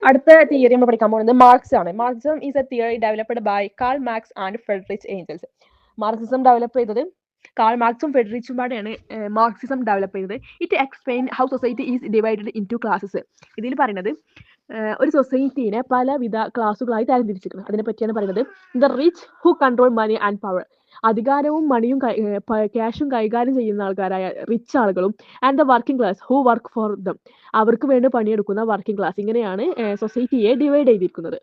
അടുത്ത തിയറി നമ്മൾ പഠിക്കാൻ പോകുന്നത് മാർക്സ് ആണ്. Marxism is a theory developed by Karl Marx and Friedrich Engels. Marxism develop ചെയ്തത് കാൾ മാർക്സും ഫ്രെഡറിച്ചും പാടെയാണ് മാർക്സിസം ഡെവലപ്പ് ചെയ്തത്. It explain how society is divided into classes. ഇതിൽ പറയുന്നത് ഒരു സൊസൈറ്റീനെ പലവിധ ക്ലാസ്സുകളായി തരംതിരിച്ചിരിക്കുന്നത്. അതിനെ പറ്റിയാണ് പറയുന്നത്. The rich who control money and power. അധികാരവും മണിയും ക്യാഷും കൈകാര്യം ചെയ്യുന്ന ആൾക്കാരായ റിച്ച് ആളുകളും and the working class who work for them. അവർക്ക് വേണ്ടി പണിയെടുക്കുന്ന വർക്കിംഗ് ക്ലാസ്. ഇങ്ങനെയാണ് സൊസൈറ്റിയെ ഡിവൈഡ് ചെയ്തിരിക്കുന്നത്.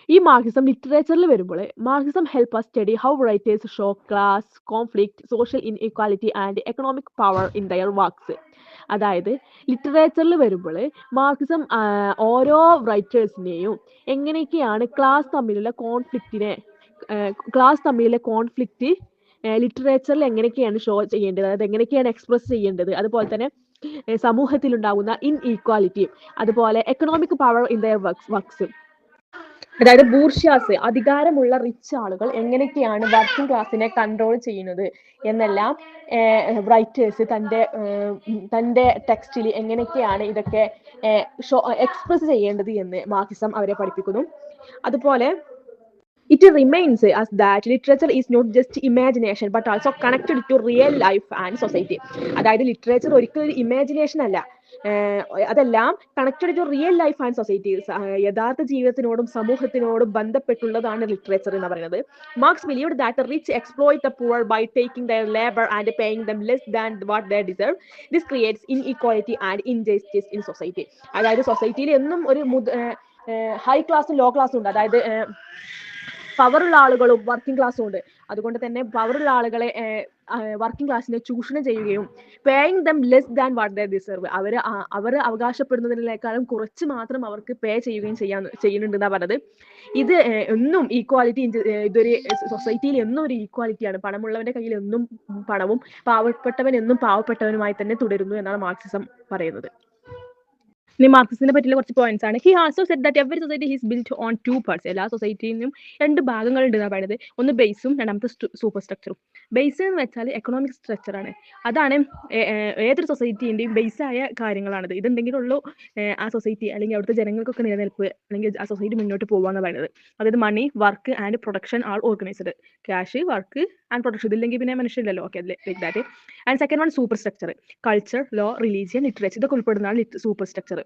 ഈ മാർക്സിസം ലിറ്ററേച്ചറിൽ വരുമ്പോൾ Marxism help us study how writers show class conflict social inequality and economic power in their works. അതായത് ലിറ്ററേച്ചറിൽ വരുമ്പോൾ മാർക്സിസം ഓരോ റൈറ്റേഴ്സിനെയും എങ്ങനെയൊക്കെയാണ് ക്ലാസ് തമ്മിലുള്ള കോൺഫ്ലിക്റ്റ് ലിറ്ററേച്ചറിൽ എങ്ങനെയൊക്കെയാണ് ഷോ ചെയ്യേണ്ടത്, അത് എങ്ങനെയൊക്കെയാണ് എക്സ്പ്രസ് ചെയ്യേണ്ടത്, അതുപോലെ തന്നെ സമൂഹത്തിലുണ്ടാകുന്ന ഇൻഇക്വാലിറ്റി, അതുപോലെ economic power in their works. അതായത് ബൂർഷ്യാസ്, അധികാരമുള്ള റിച്ച് ആളുകൾ എങ്ങനെയൊക്കെയാണ് വർക്കിംഗ് ക്ലാസ്സിനെ കൺട്രോൾ ചെയ്യുന്നത് എന്നെല്ലാം റൈറ്റേഴ്സ് തൻ്റെ ടെക്സ്റ്റിൽ എങ്ങനെയൊക്കെയാണ് ഇതൊക്കെ എക്സ്പ്രസ് ചെയ്യേണ്ടത് എന്ന് മാർക്സിസം അവരെ പഠിപ്പിക്കുന്നു. അതുപോലെ it remains as that literature is not just imagination but also connected to real life and society. അതായത് ലിറ്ററേച്ചർ ഒരിക്കലും ഒരു ഇമാജിനേഷൻ അല്ല, അതെല്ലാം connected to real life and society, യഥാർത്ഥ ജീവിതത്തിനോടും സമൂഹത്തിനോടും ബന്ധപ്പെട്ടുള്ളതാണ് ലിറ്ററേച്ചർ എന്ന് പറയുന്നത്. Marx believed that the rich exploit the poor by taking their labor and paying them less than what they deserve. This creates inequality and injustice in society. അതായത് സൊസൈറ്റിയിൽ എന്നും ഒരു ഹൈ ക്ലാസ്സും ലോ ക്ലാസ്സും ഉണ്ട്. അതായത് പവറുള്ള ആളുകളും വർക്കിംഗ് ക്ലാസ്സും ഉണ്ട്. അതുകൊണ്ട് തന്നെ പവറുള്ള ആളുകളെ വർക്കിംഗ് ക്ലാസ്സിനെ ചൂഷണം ചെയ്യുകയും paying them less than what they deserve, അവർ അവകാശപ്പെടുന്നതിനേക്കാളും കുറച്ച് മാത്രം അവർക്ക് പേ ചെയ്യുകയും ചെയ്യുന്നുണ്ടെന്നാണ് പറഞ്ഞത്. ഇത് എന്നും ഈക്വാലിറ്റി, ഇതൊരു സൊസൈറ്റിയിൽ എന്നും ഒരു ഈക്വാലിറ്റിയാണ്. പണമുള്ളവന്റെ കയ്യിൽ എന്നും പണവും പാവപ്പെട്ടവൻ എന്നും പാവപ്പെട്ടവനുമായി തന്നെ തുടരുന്നു എന്നാണ് മാർക്സിസം പറയുന്നത്. ഇനി മാർക്സിസിനെ പറ്റിയുള്ള കുറച്ച് പോയിന്റ്സ് ആണ്. He also said that every society is built on two parts. എല്ലാ സൊസൈറ്റിയിലും രണ്ട് ഭാഗങ്ങളുണ്ട് എന്നാണ് പറയുന്നത്. ഒന്ന് ബേസും രണ്ടാമത്തെ സൂപ്പർ സ്ട്രക്ചറും. ബേസ് എന്ന് വെച്ചാൽ എക്കണോമിക് സ്ട്രക്ചറാണ്. അതാണ് ഏതൊരു സൊസൈറ്റിൻ്റെയും ബേസായ കാര്യങ്ങളാണിത്. ഇതുണ്ടെങ്കിലേ ഉള്ളൂ ആ സൊസൈറ്റി അല്ലെങ്കിൽ അവിടുത്തെ ജനങ്ങൾക്കൊക്കെ നിലനിൽപ്പ് അല്ലെങ്കിൽ ആ സൊസൈറ്റി മുന്നോട്ട് പോകുകയെന്ന് പറയുന്നത്. അതായത് money, work and production all organised. Cash, work and production, ഇതില്ലെങ്കിൽ പിന്നെ മനുഷ്യരില്ലല്ലോ. Okay, like that. And second one super structure. Culture, law, religion, literature, ഇതൊക്കെ ഉൾപ്പെടുന്നതാണ് super structure.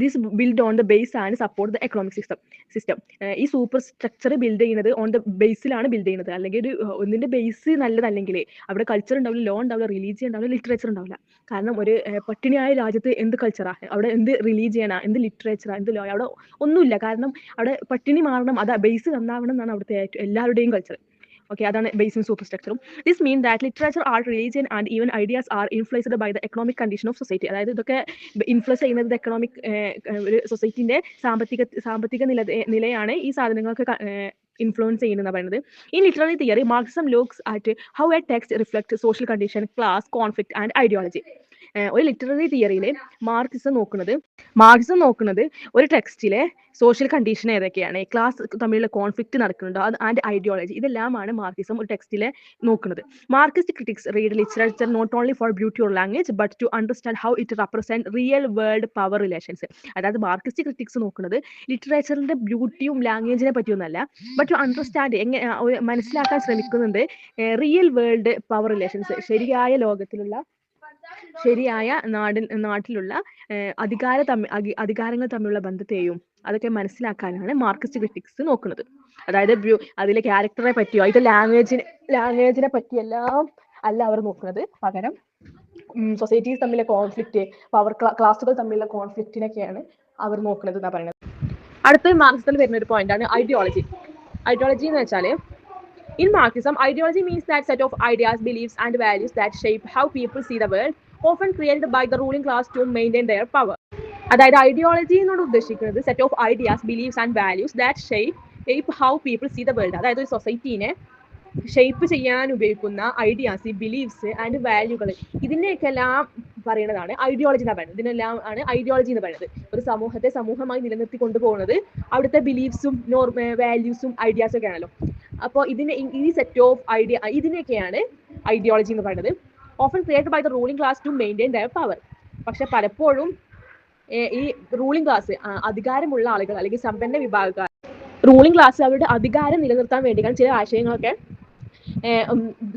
This build on the base and support the economic system. ഈ super structure build ചെയ്യുന്നത് on the ബേസിലാണ് build ചെയ്യുന്നത്. അല്ലെങ്കിൽ ഒന്നിന്റെ ബേസ് നല്ലതല്ലെങ്കിൽ അവിടെ culture ഉണ്ടാവില്ല, ലോ ഉണ്ടാവില്ല, റിലീജിയൻ ഉണ്ടാവില്ല, ലിറ്ററേച്ചർ ഉണ്ടാവില്ല. കാരണം ഒരു പട്ടിണിയായ രാജ്യത്ത് എന്ത് കൾച്ചറാ, അവിടെ എന്ത് റിലീജിയനാ, എന്ത് ലിറ്ററേച്ചറാ, എന്ത് ലോ, അവിടെ ഒന്നുമില്ല. കാരണം അവിടെ പട്ടിണി മാറണം, അത് ബേസ് നന്നാവണം എന്നാണ് അവിടുത്തെ എല്ലാവരുടെയും കൾച്ചർ. Okay, അതാണ് ബേസും സൂപ്പർ സ്ട്രക്ചറും. This mean that literature, art, religion and even ideas are influenced by the economic condition of society. അതായത് ഇതൊക്കെ ഇൻഫ്ലുവൻസ് ചെയ്യുന്നത് എക്കണോമിക്, ഒരു സൊസൈറ്റിന്റെ സാമ്പത്തിക നിലയാണ് ഈ സാധനങ്ങൾക്ക് ഇൻഫ്ലുവൻസ് ചെയ്യുന്നതെന്ന് പറയുന്നത്. ഈ literary theory Marxism looks at how a text reflect social condition, class, conflict and ideology. ഒരു ലിറ്റററി തിയറിയിൽ മാർക്സിസം നോക്കുന്നത് ഒരു ടെക്സ്റ്റിലെ സോഷ്യൽ കണ്ടീഷൻ ഏതൊക്കെയാണ്, ക്ലാസ് തമ്മിലുള്ള കോൺഫ്ലിക്റ്റ് നടക്കുന്നുണ്ടോ, ആൻഡ് ഐഡിയോളജി, ഇതെല്ലാമാണ് മാർക്സിസം ഒരു ടെക്സ്റ്റിലെ നോക്കുന്നത്. Marxist critics read literature not only for beauty or language but to understand how it represent real world power relations. അതായത് മാർക്സിസ്റ്റ് ക്രിറ്റിക്സ് നോക്കുന്നത് ലിറ്ററേച്ചറിന്റെ ബ്യൂട്ടിയും ലാംഗ്വേജിനെ പറ്റിയൊന്നല്ല, ബട്ട് ടു അണ്ടർസ്റ്റാൻഡ്, മനസ്സിലാക്കാൻ ശ്രമിക്കുന്നുണ്ട് റിയൽ വേൾഡ് പവർ റിലേഷൻസ്, ശരിയായ നാട്ടിലുള്ള അധികാരങ്ങൾ തമ്മിലുള്ള ബന്ധത്തെയും അതൊക്കെ മനസ്സിലാക്കാനാണ് മാർക്സിസ്റ്റ് ക്രിറ്റിക്സ് നോക്കുന്നത്. അതായത് അതിലെ ക്യാരക്ടറെ പറ്റിയോ ഇത് ലാംഗ്വേജിനെ പറ്റിയെല്ലാം അല്ല അവർ നോക്കുന്നത്. പകരം സൊസൈറ്റീസ് തമ്മിലെ കോൺഫ്ലിക്റ്റ്, ക്ലാസുകൾ തമ്മിലുള്ള കോൺഫ്ലിക്റ്റിനൊക്കെയാണ് അവർ നോക്കുന്നത് എന്നാണ് പറയുന്നത്. അടുത്ത മാർക്സിസത്തിൽ വരുന്ന ഒരു പോയിന്റാണ് ഐഡിയോളജി. ഐഡിയോളജി എന്ന് വെച്ചാൽ in Marxism, ideology means that set of ideas, beliefs, and values that shape how people see the world, often created by the ruling class to maintain their power. അതായത് ഐഡിയോളജി എന്നോട് ഉദ്ദേശിക്കുന്നത് set of ideas, beliefs and values that shape how people see the world. അതായത് ഒരു സൊസൈറ്റീനെ shape ചെയ്യാൻ ഉപയോഗിക്കുന്ന ideas, beliefs and വാല്യൂകൾ, ഇതിനെയൊക്കെ എല്ലാം പറയുന്നതാണ് ഐഡിയോളജി എന്ന് പറയുന്നത്. ഇതിനെല്ലാം ആണ് ഐഡിയോളജി എന്ന് പറയുന്നത്. ഒരു സമൂഹത്തെ സമൂഹമായി നിലനിർത്തി കൊണ്ടുപോകുന്നത് അവിടുത്തെ ബിലീഫ്സും വാല്യൂസും ഐഡിയാസും ഒക്കെ ആണല്ലോ. അപ്പോൾ ഈ സെറ്റ് ഓഫ് ഇതിനെയൊക്കെയാണ് ഐഡിയോളജി എന്ന് പറയുന്നത്. Often created by the ruling class to maintain their power. പക്ഷെ പലപ്പോഴും ഈ റൂളിംഗ് ക്ലാസ്, അധികാരമുള്ള ആളുകൾ അല്ലെങ്കിൽ സമ്പന്ന വിഭാഗക്കാർ, റൂളിംഗ് ക്ലാസ് അവരുടെ അധികാരം നിലനിർത്താൻ വേണ്ടിയാണ് ചില ആശയങ്ങളൊക്കെ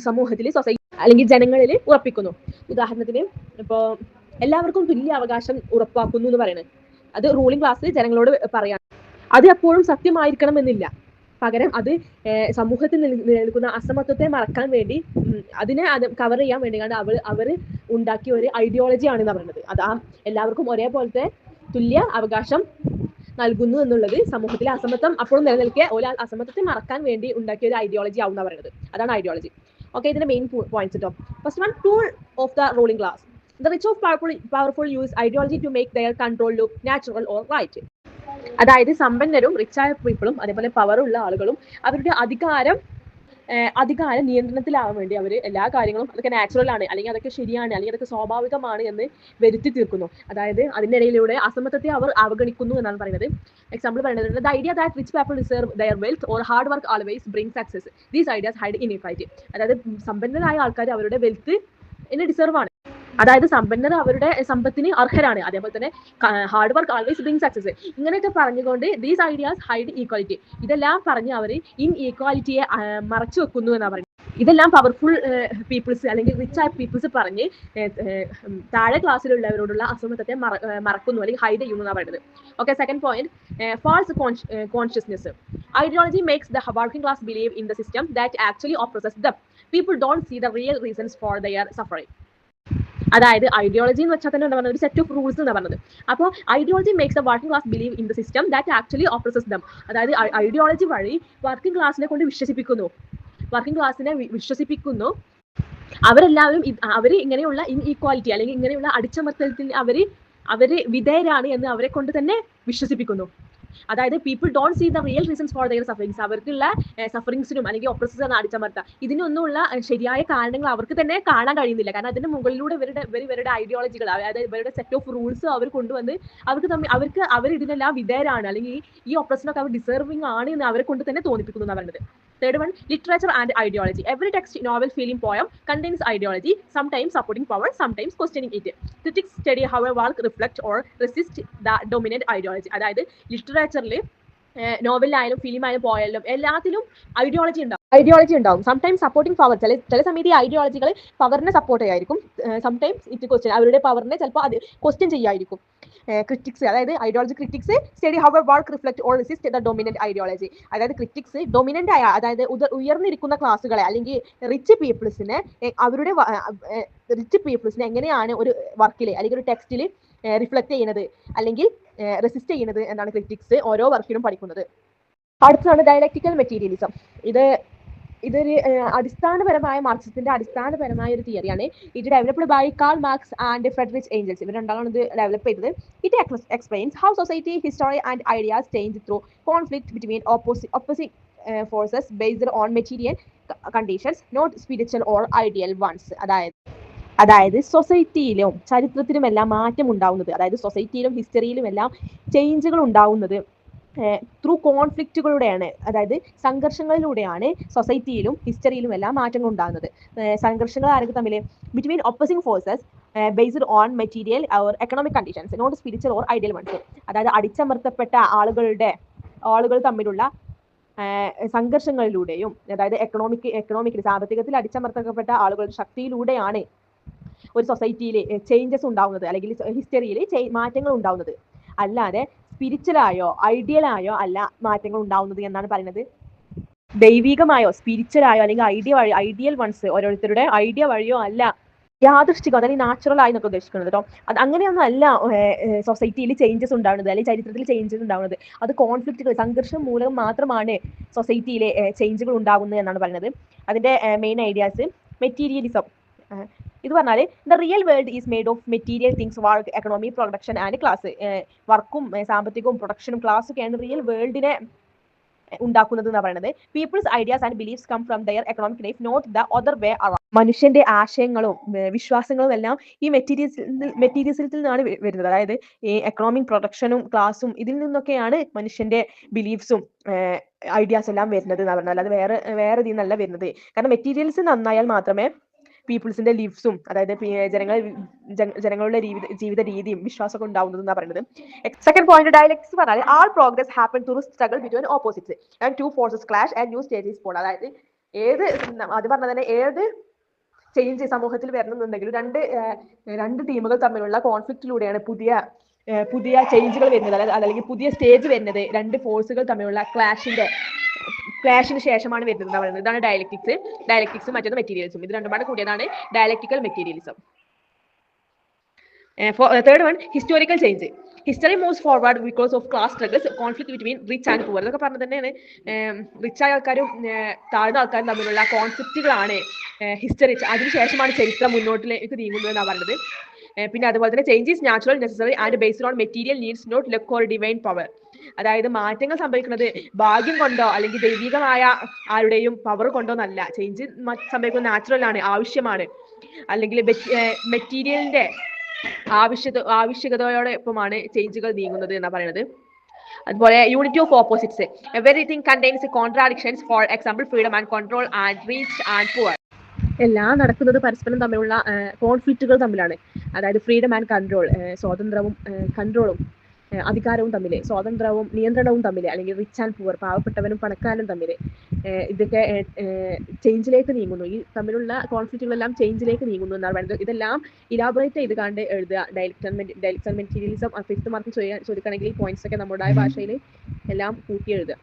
സമൂഹത്തിൽ, സൊസൈറ്റി അല്ലെങ്കിൽ ജനങ്ങളിൽ ഉറപ്പിക്കുന്നു. ഉദാഹരണത്തിന് ഇപ്പോൾ എല്ലാവർക്കും തുല്യ അവകാശം ഉറപ്പാക്കുന്നു എന്ന് പറയുന്നത് അത് റൂളിംഗ് ക്ലാസ് ജനങ്ങളോട് പറയാം. അത് എപ്പോഴും സത്യമായിരിക്കണമെന്നില്ല. പകരം അത് സമൂഹത്തിൽ നിലനിൽക്കുന്ന അസമത്വത്തെ മറക്കാൻ വേണ്ടി അതിനെ കവർ ചെയ്യാൻ വേണ്ടിയാണ് അവർ ഉണ്ടാക്കിയ ഒരു ഐഡിയോളജി ആണെന്ന് പറയുന്നത്. അത് എല്ലാവർക്കും ഒരേപോലത്തെ തുല്യ അവകാശം നൽകുന്നു എന്നുള്ളത് സമൂഹത്തിലെ അസമത്വം അപ്പോഴും നിലനിൽക്കെ ഒരു അസമത്വത്തെ മറക്കാൻ വേണ്ടി ഉണ്ടാക്കിയ ഒരു ഐഡിയോളജി ആവും എന്ന് പറയുന്നത്. അതാണ് ഐഡിയോളജി. ഓക്കെ, ഇതിന്റെ മെയിൻ പോയിന്റ്സ് കേട്ടോ. First one, tool of the ruling class. The rich of powerful use ideology to make their control look natural or right. അതായത് സമ്പന്നരും റിച്ചായ പീപ്പിളും അതേപോലെ പവറുള്ള ആളുകളും അവരുടെ അധികാരം നിയന്ത്രണത്തിലാവാൻ വേണ്ടി അവർ എല്ലാ കാര്യങ്ങളും അതൊക്കെ നാച്ചുറൽ ആണ്, അല്ലെങ്കിൽ അതൊക്കെ ശരിയാണ്, അല്ലെങ്കിൽ അതൊക്കെ സ്വാഭാവികമാണ് എന്ന് വരുത്തി തീർക്കുന്നു. അതായത് അതിൻ്റെ ഇടയിലൂടെ അസമത്വത്തെ അവർ അവഗണിക്കുന്നു എന്നാണ് പറയുന്നത്. എക്സാമ്പിൾ പറയുന്നത്, the idea that rich people deserve their wealth or hard work always bring success. These ideas hide inequality. അതായത് സമ്പന്നരായ ആൾക്കാർ അവരുടെ വെൽത്ത് ഡിസേർവ് ആണ്, അതായത് സമ്പന്നർ അവരുടെ സമ്പത്തിന് അർഹരാണ്, അതേപോലെ തന്നെ hard work always bring success. ഇങ്ങനെയൊക്കെ പറഞ്ഞുകൊണ്ട് ദീസ് ഐഡിയാസ് ഹൈഡ് ഈക്വാലിറ്റി, ഇതെല്ലാം പറഞ്ഞ് അവർ ഇൻ ഈക്വാലിറ്റിയെ മറച്ചു വെക്കുന്നു എന്നാണ് പറയുന്നത്. ഇതെല്ലാം പവർഫുൾ പീപ്പിൾസ് അല്ലെങ്കിൽ റിച്ച് ആയ പീപ്പിൾസ് പറഞ്ഞ് താഴെ ക്ലാസ്സിലുള്ളവരോടുള്ള അസമത്വത്തെ മറക്കുന്നു അല്ലെങ്കിൽ ഹൈഡ് ചെയ്യുന്നു എന്നാണ് പറയുന്നത്. Okay, second point, false consciousness. Ideology makes the working class believe in the system that actually oppresses them. People don't see the real reasons for their suffering. അതായത് ഐഡിയോളജി എന്ന് വെച്ചാൽ തന്നെ എന്താ പറയുന്നത്, ഒരു സെറ്റ് ഓഫ് റൂൾസ് എന്ന് പറയുന്നത്. അപ്പോൾ ideology makes the working class believe in the system that actually oppresses them. അതായത് ഐഡിയോളജി വഴി വർക്കിംഗ് ക്ലാസ്സിനെ കൊണ്ട് വർക്കിംഗ് ക്ലാസ്സിനെ വിശ്വസിപ്പിക്കുന്നു അവരെല്ലാവരും അവർ ഇങ്ങനെയുള്ള ഇൻഈക്വാലിറ്റി അല്ലെങ്കിൽ ഇങ്ങനെയുള്ള അടിച്ചമർത്തലത്തിൽ അവർ വിധേയരാണ് എന്ന് അവരെ കൊണ്ട് തന്നെ വിശ്വസിപ്പിക്കുന്നു. അതായത് people don't see the real reasons for their sufferings. അവർക്കുള്ള സഫറിങ്സിനും അല്ലെങ്കിൽ ഒപ്രസീവ് അടിച്ചമർത്ത ഇതിനൊന്നുമുള്ള ശരിയായ കാരണങ്ങൾ അവർക്ക് തന്നെ കാണാൻ കഴിയുന്നില്ല. കാരണം അതിന്റെ മുകളിലൂടെ ഇവരുടെ ഐഡിയോളജികൾ, അതായത് ഇവരുടെ സെറ്റ് ഓഫ് റൂൾസ് അവർ കൊണ്ടുവന്ന് അവർ ഇതിനെല്ലാം വിധേയരാണ് അല്ലെങ്കിൽ ഈ ഒപ്രഷനൊക്കെ അവർ ഡിസേർവിംഗ് ആണ് എന്ന് അവരെ കൊണ്ട് തന്നെ തോന്നിപ്പിക്കുന്നു എന്നാണ് പറയുന്നത്. Third one, literature and ideology. Every text, novel, film, poem contains ideology, sometimes supporting power, sometimes questioning it. Critics study how a work reflect or resist the dominant ideology. അതായത് ലിറ്ററേച്ചറിൽ നോവലിലായാലും ഫിലിമായാലും പോയാലും എല്ലാത്തിലും ഐഡിയോളജി ഉണ്ടാവും. സംടൈംസ് സപ്പോർട്ടിംഗ് പവർ, ചില സമയത്ത് ഈ ഐഡിയോളജികൾ പവറിനെ support ചെയ്യായിരിക്കും, sometimes it question, അവരുടെ പവറിനെ ചിലപ്പോൾ അത് ക്വസ്റ്റ്യൻ ചെയ്യായിരിക്കും. ക്രിറ്റിക്സ്, അതായത് ideology critics study how A work reflect or resist the dominant ideology. അതായത് ക്രിറ്റിക്സ് ഡൊമിനന്റ് ആയ, അതായത് ഉയർന്നിരിക്കുന്ന ക്ലാസ്സുകളെ അല്ലെങ്കിൽ റിച്ച് പീപ്പിൾസിനെ എങ്ങനെയാണ് ഒരു വർക്കിൽ അല്ലെങ്കിൽ ഒരു ടെക്സ്റ്റിൽ റിഫ്ലക്ട് ചെയ്യുന്നത് അല്ലെങ്കിൽ റെസിസ്റ്റ് ചെയ്യുന്നത് എന്നാണ് ക്രിറ്റിക്സ് ഓരോ വർക്കിലും പഠിക്കുന്നത്. അടുത്തതാണ് ഡയലക്റ്റിക്കൽ മെറ്റീരിയലിസം. ഇതൊരു അടിസ്ഥാനപരമായ മാർക്സിസത്തിന്റെ അടിസ്ഥാനപരമായ ഒരു തിയറിയാണ്. It developed by Karl Marx and Friedrich Engels. ഇവർ രണ്ടാളാണ് ഇത് ഡെവലപ്പ് ചെയ്തത്. It explains how society, history and ideas change through conflict between opposite forces based on material conditions, not spiritual or ideal ones. അതായത് സൊസൈറ്റിയിലും ചരിത്രത്തിലും എല്ലാം മാറ്റം ഉണ്ടാവുന്നത്, അതായത് സൊസൈറ്റിയിലും ഹിസ്റ്ററിയിലും എല്ലാം ചേഞ്ചുകൾ ഉണ്ടാവുന്നത് ത്രൂ കോൺഫ്ലിക്റ്റുകളുടെയാണ്, അതായത് സംഘർഷങ്ങളിലൂടെയാണ് സൊസൈറ്റിയിലും ഹിസ്റ്ററിയിലും എല്ലാം മാറ്റങ്ങൾ ഉണ്ടാകുന്നത്. സംഘർഷങ്ങൾ ആരൊക്കെ തമ്മിൽ? Between opposing forces based on material or economic conditions, not spiritual or ideal ones. അതായത് അടിച്ചമർത്തപ്പെട്ട ആളുകൾ തമ്മിലുള്ള സംഘർഷങ്ങളിലൂടെയും, അതായത് എക്കണോമിക്കലി സാമ്പത്തികത്തിൽ അടിച്ചമർത്തപ്പെട്ട ആളുകളുടെ ശക്തിയിലൂടെയാണ് ഒരു സൊസൈറ്റിയിൽ ചേഞ്ചസ് ഉണ്ടാവുന്നത് അല്ലെങ്കിൽ ഹിസ്റ്ററിയിൽ മാറ്റങ്ങൾ ഉണ്ടാവുന്നത്. അല്ലാതെ സ്പിരിച്വലായോ ഐഡിയലായോ അല്ല മാറ്റങ്ങൾ ഉണ്ടാവുന്നത് എന്നാണ് പറയുന്നത്. ദൈവികമായോ സ്പിരിച്വലായോ അല്ലെങ്കിൽ ഐഡിയൽ വൺസ് ഓരോരുത്തരുടെ ഐഡിയ വഴിയോ അല്ല യാദൃശ്ചികം അല്ലെങ്കിൽ നാച്ചുറൽ ആയി എന്നൊക്കെ ഉദ്ദേശിക്കുന്നത് കേട്ടോ. അത് അങ്ങനെയൊന്നും അല്ല സൊസൈറ്റിയിൽ ചേഞ്ചസ് ഉണ്ടാവുന്നത് അല്ലെങ്കിൽ ചരിത്രത്തിൽ ചേഞ്ചസ് ഉണ്ടാവുന്നത്. അത് കോൺഫ്ലിക്റ്റുകൾ, സംഘർഷം മൂലം മാത്രമാണ് സൊസൈറ്റിയിലെ ചേഞ്ചുകൾ ഉണ്ടാകുന്നത് എന്നാണ് പറയുന്നത്. അതിന്റെ മെയിൻ ഐഡിയാസ്, മെറ്റീരിയലിസം. ഇത് പറഞ്ഞാൽ the real world is made of material things, work, economy, production and class. വർക്കും സാമ്പത്തികവും പ്രൊഡക്ഷനും ക്ലാസ്സൊക്കെയാണ് റിയൽ വേൾഡിനെ ഉണ്ടാക്കുന്നത് എന്നാണ് പറയുന്നത്. People's ideas and beliefs come from their economic life, not the other way around. മനുഷ്യന്റെ ആശയങ്ങളും വിശ്വാസങ്ങളും എല്ലാം ഈ മെറ്റീരിയൽസിൽ നിന്നാണ് വരുന്നത്. അതായത് ഈ എക്കണോമിക് പ്രൊഡക്ഷനും ക്ലാസ്സും ഇതിൽ നിന്നൊക്കെയാണ് മനുഷ്യന്റെ ബിലീഫ്സും ഐഡിയാസ് എല്ലാം വരുന്നത് എന്നാണ് പറഞ്ഞത്. അല്ലാതെ വേറെ ഇതിൽ നിന്നല്ല വരുന്നത്. കാരണം മെറ്റീരിയൽസ് നന്നായാൽ മാത്രമേ പീപ്പിൾസിന്റെ ലിവ്സും, അതായത് ജനങ്ങളുടെ ജീവിത രീതിയും വിശ്വാസമൊക്കെ ഉണ്ടാവുന്നത് എന്നാണ് പറയുന്നത്. സെക്കൻഡ് പോയിന്റ്, ഡയലക്ടിക്സ് പറഞ്ഞാൽ all progress happen through struggle between opposites and two forces clash and new stages fall. അതായത് അത് പറഞ്ഞ തന്നെ ഏത് ചേഞ്ച് സമൂഹത്തിൽ വരണമെന്നുണ്ടെങ്കിലും രണ്ട് ടീമുകൾ തമ്മിലുള്ള കോൺഫ്ലിക്റ്റിലൂടെയാണ് പുതിയ ചേഞ്ചുകൾ വരുന്നത്, അല്ലെങ്കിൽ പുതിയ സ്റ്റേജ് വരുന്നത് രണ്ട് ഫോഴ്സുകൾ തമ്മിലുള്ള ക്ലാഷിന് ശേഷമാണ് വരുന്നത് എന്ന് പറയുന്നത്. ഇതാണ് ഡയലക്ടിക്സും മറ്റൊന്ന് മെറ്റീരിയലിസം. ഇത് രണ്ടുമാണ് കൂടിയതാണ് dialectical materialism. Third one, historical change. History moves forward because of class struggles, conflict between rich and poor. ഇതൊക്കെ പറഞ്ഞത് തന്നെയാണ് റിച്ചായ ആൾക്കാരും താഴ്ന്ന ആൾക്കാരും തമ്മിലുള്ള കോൺഫ്ലിക്റ്റുകളാണ് ഹിസ്റ്ററി. അതിനുശേഷമാണ് ചരിത്രം മുന്നോട്ടിലേക്ക് നീങ്ങുന്നത് എന്നാണ് പറയുന്നത്. പിന്നെ അതുപോലെ തന്നെ change is natural, necessary and based on material needs, not luck or divine power. അതായത് മാറ്റങ്ങൾ സംഭവിക്കുന്നത് ഭാഗ്യം കൊണ്ടോ അല്ലെങ്കിൽ ദൈവികമായ ആരുടെയും പവർ കൊണ്ടോ എന്നല്ല. ചേഞ്ച് സംഭവിക്കുന്നത് നാച്ചുറൽ ആണ്, ആവശ്യമാണ്, അല്ലെങ്കിൽ മെറ്റീരിയലിന്റെ ആവശ്യകതയോടൊപ്പമാണ് ചേഞ്ചുകൾ നീങ്ങുന്നത് എന്നാണ് പറയുന്നത്. അതുപോലെ unity of opposites. Everything contains contradictions, for example freedom and control and rich and poor. എല്ലാം നടക്കുന്നത് പരസ്പരം തമ്മിലുള്ള കോൺഫ്ലിക്റ്റുകൾ തമ്മിലാണ്. അതായത് ഫ്രീഡം ആൻഡ് കൺട്രോൾ, സ്വാതന്ത്ര്യവും കൺട്രോളും, അധികാരവും തമ്മിൽ, സ്വാതന്ത്ര്യവും നിയന്ത്രണവും തമ്മിൽ, അല്ലെങ്കിൽ റിച്ച് ആൻഡ് പുവർ, പാവപ്പെട്ടവനും പണക്കാരനും തമ്മിൽ, ഇതൊക്കെ ചേഞ്ചിലേക്ക് നീങ്ങുന്നു. ഈ തമ്മിലുള്ള കോൺഫ്ലിക്റ്റുകളെല്ലാം ചേഞ്ചിലേക്ക് നീങ്ങുന്നു എന്നാണ് പറയുന്നത്. ഇതെല്ലാം ഇലാബറേറ്റ് ചെയ്ത് കണ്ട് എഴുതുക. ഡയലക്ടിക്കൽ മെറ്റീരിയലിസം 5th മാർക്ക് ചോദിക്കുകയാണെങ്കിൽ ഈ പോയിന്റ്സ് ഒക്കെ നമ്മുടേതായ ഭാഷയിൽ എല്ലാം കൂട്ടി എഴുതുക.